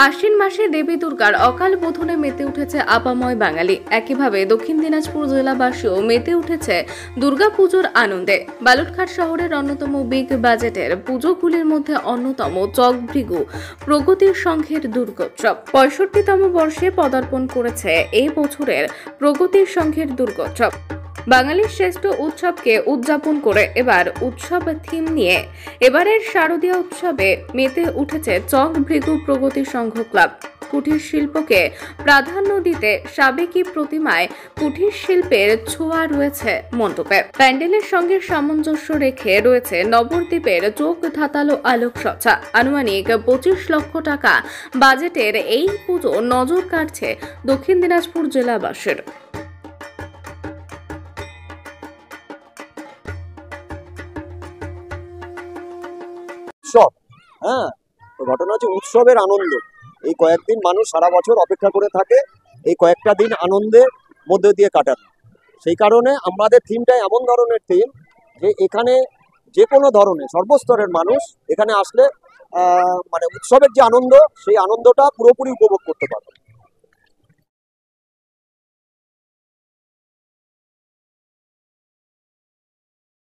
আশ্বিন মাসে দেবী দুর্গার অকাল বোধনে মেতে উঠেছে আপাময় বাঙালি। একইভাবে দক্ষিণ দিনাজপুর জেলাবাসীও মেতে উঠেছে দুর্গাপুজোর আনন্দে। বালুরঘাট শহরের অন্যতম বিগ বাজেটের পুজোগুলির মধ্যে অন্যতম চকভৃগু প্রগতির সংঘের দুর্গোৎসব 65তম বর্ষে পদার্পণ করেছে এই বছরের প্রগতির সংঘের দুর্গোৎসব। বাঙালির শ্রেষ্ঠ উৎসবকে উদযাপন করে এবার উৎসব থিম নিয়ে এবারের শারদীয় উৎসবে মেতে উঠেছে চকভৃগু প্রগতি সংঘ ক্লাব। কুটির শিল্পকে প্রাধান্য দিতে সাবেকি প্রতিমায় কুটির শিল্পের ছোঁয়া রয়েছে মণ্ডপে। প্যান্ডেলের সঙ্গে সামঞ্জস্য রেখে রয়েছে নবদ্বীপের চোখ ধাতালো আলোকসজ্জা। আনুমানিক 25 লক্ষ টাকা বাজেটের এই পুজো নজর কাটছে দক্ষিণ দিনাজপুর জেলাবাসীর। উৎসব তো ঘটনা হচ্ছে উৎসবের আনন্দ। এই কয়েকদিন মানুষ সারা বছর অপেক্ষা করে থাকে এই কয়েকটা দিন আনন্দের মধ্যে দিয়ে কাটাতে। সেই কারণে আমাদের থিমটাই এমন ধরনের থিম যে এখানে যে কোনো ধরনের সর্বস্তরের মানুষ এখানে আসলে মানে উৎসবের যে আনন্দ সেই আনন্দটা পুরোপুরি উপভোগ করতে পারবে।